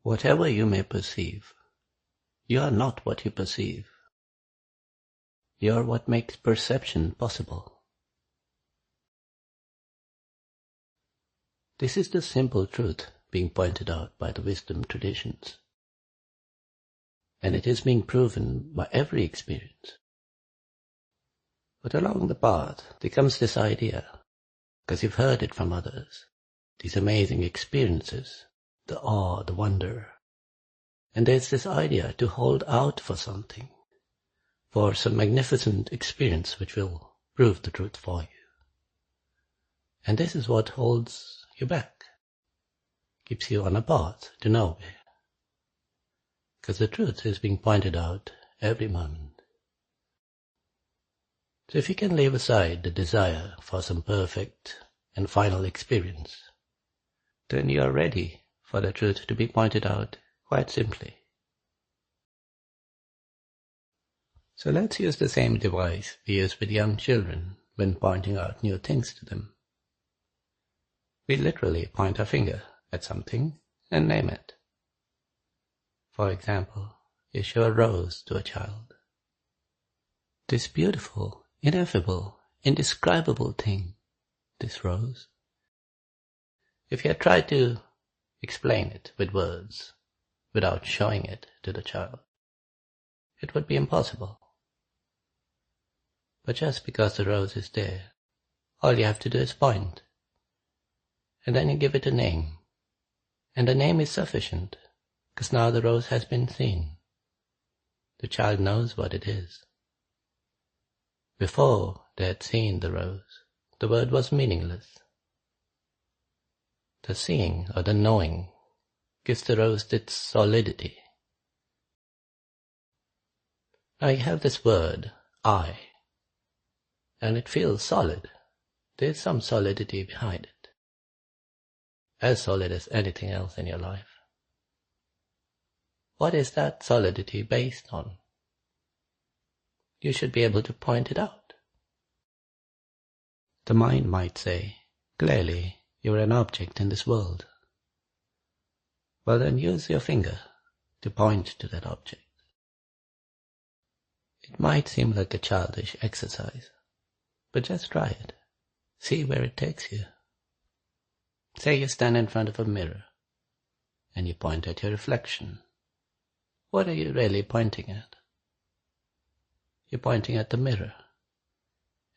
Whatever you may perceive, you are not what you perceive. You are what makes perception possible. This is the simple truth being pointed out by the wisdom traditions. And it is being proven by every experience. But along the path there comes this idea, because you've heard it from others, these amazing experiences, the awe, the wonder. And there's this idea to hold out for something, for some magnificent experience which will prove the truth for you. And this is what holds you back, keeps you on a path to nowhere. Because the truth is being pointed out every moment. So if you can leave aside the desire for some perfect and final experience, then you are ready for the truth to be pointed out quite simply. So let's use the same device we use with young children when pointing out new things to them. We literally point our finger at something and name it. For example, you show a rose to a child. This beautiful, ineffable, indescribable thing, this rose. If you had tried to explain it with words without showing it to the child, it would be impossible. But just because the rose is there, all you have to do is point. And then you give it a name. And the name is sufficient, because now the rose has been seen. The child knows what it is. Before they had seen the rose, the word was meaningless. The seeing or the knowing gives the rose its solidity. Now you have this word, I, and it feels solid. There's some solidity behind it. As solid as anything else in your life. What is that solidity based on? You should be able to point it out. The mind might say, clearly, you are an object in this world. Well then use your finger to point to that object. It might seem like a childish exercise, but just try it. See where it takes you. Say you stand in front of a mirror, and you point at your reflection. What are you really pointing at? You're pointing at the mirror,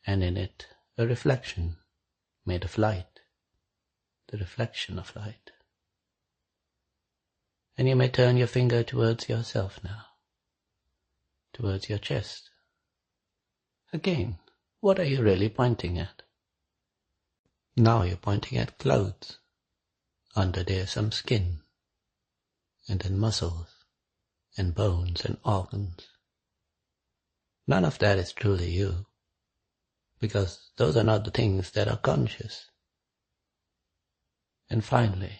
and in it a reflection made of light, the reflection of light. And you may turn your finger towards yourself now, towards your chest. Again, what are you really pointing at? Now you're pointing at clothes. Under there's some skin, and then muscles, and bones and organs. None of that is truly you, because those are not the things that are conscious. And finally,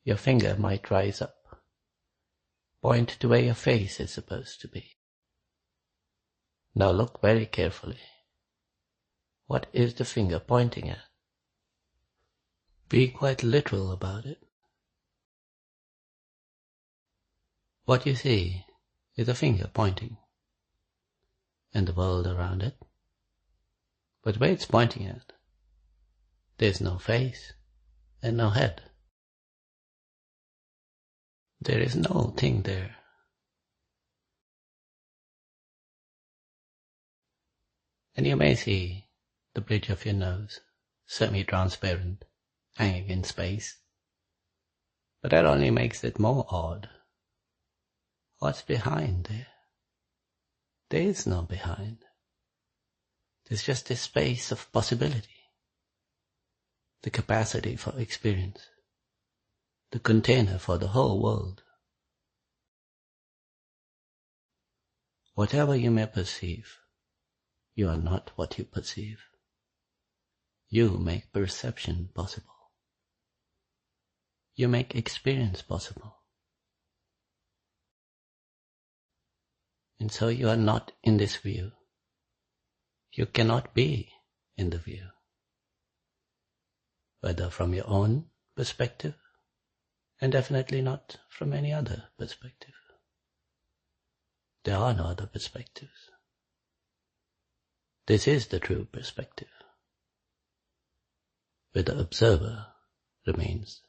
your finger might rise up, point to where your face is supposed to be. Now look very carefully. What is the finger pointing at? Be quite literal about it. What you see is a finger pointing, and the world around it. But where it's pointing at, there's no face and no head. There is no thing there. And you may see the bridge of your nose, semi-transparent, hanging in space. But that only makes it more odd. What's behind there? There is no behind. There's just a space of possibility, the capacity for experience, the container for the whole world. Whatever you may perceive, you are not what you perceive. You make perception possible. You make experience possible. And so you are not in this view. You cannot be in the view. Whether from your own perspective and definitely not from any other perspective. There are no other perspectives. This is the true perspective, where the observer remains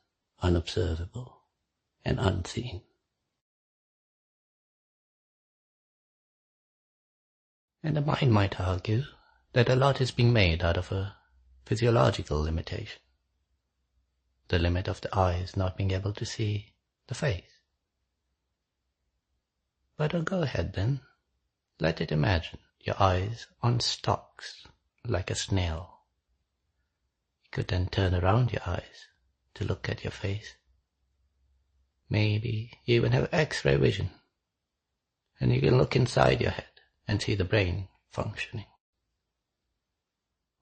unobservable and unseen. And the mind might argue that a lot is being made out of a physiological limitation, the limit of the eyes not being able to see the face. But go ahead then, let it imagine your eyes on stalks like a snail. You could then turn around your eyes to look at your face. Maybe you even have X-ray vision, and you can look inside your head and see the brain functioning.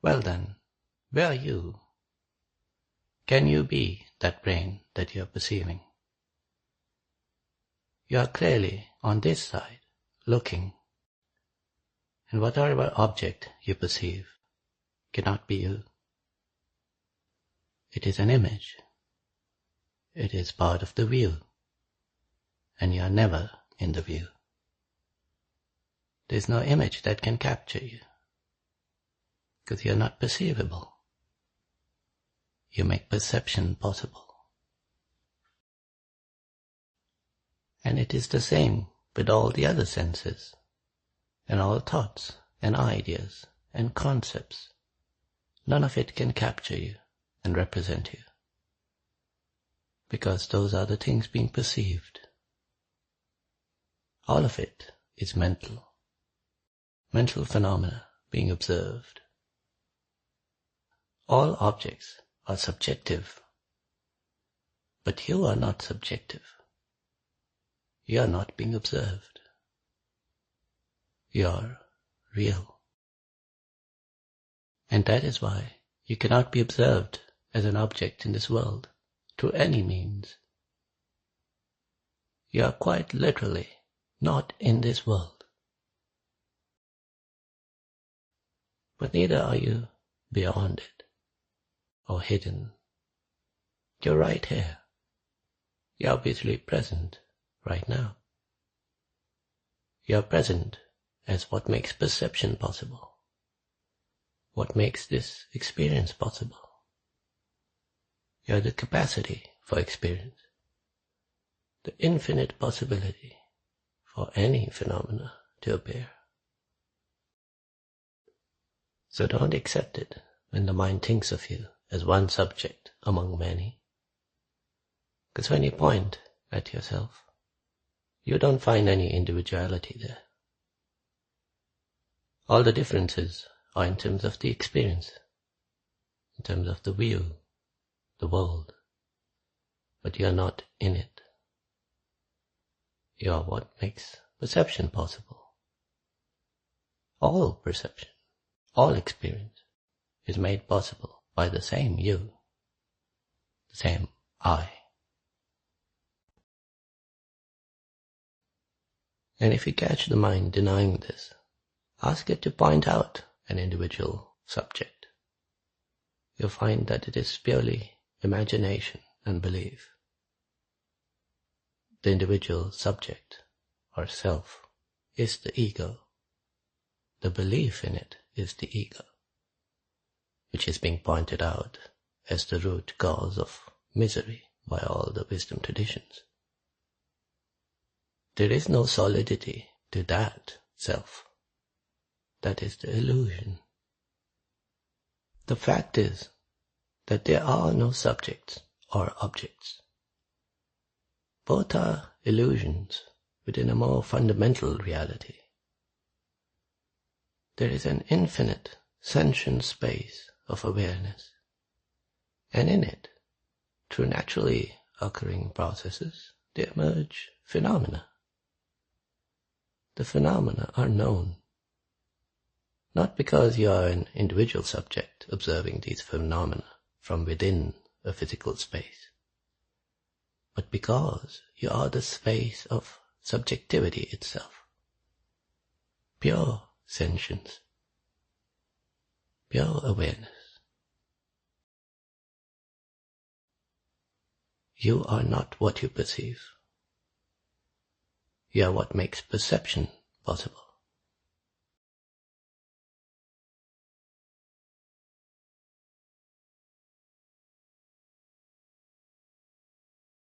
Well then, where are you? Can you be that brain that you are perceiving? You are clearly on this side, looking, and whatever object you perceive cannot be you. It is an image. It is part of the view, and you are never in the view. There is no image that can capture you, because you are not perceivable. You make perception possible. And it is the same with all the other senses, and all thoughts and ideas and concepts. None of it can capture you and represent you, because those are the things being perceived. All of it is mental phenomena being observed. All objects are subjective, but you are not subjective. You are not being observed. You are real. And that is why you cannot be observed as an object in this world through any means. You are quite literally not in this world. But neither are you beyond it or hidden. You're right here. You're obviously present right now. You're present as what makes perception possible, what makes this experience possible. You're the capacity for experience, the infinite possibility for any phenomena to appear. So don't accept it when the mind thinks of you as one subject among many. Because when you point at yourself, you don't find any individuality there. All the differences are in terms of the experience, in terms of the view, the world. But you are not in it. You are what makes perception possible. All perception, all experience is made possible by the same you, the same I. And if you catch the mind denying this, ask it to point out an individual subject. You'll find that it is purely imagination and belief. The individual subject, or self, is the ego. The belief in it is the ego, which is being pointed out as the root cause of misery by all the wisdom traditions. There is no solidity to that self. That is the illusion. The fact is that there are no subjects or objects. Both are illusions within a more fundamental reality. There is an infinite sentient space of awareness, and in it, through naturally occurring processes, there emerge phenomena. The phenomena are known, not because you are an individual subject observing these phenomena from within a physical space, but because you are the space of subjectivity itself, pure sentience, pure awareness. You are not what you perceive. You are what makes perception possible.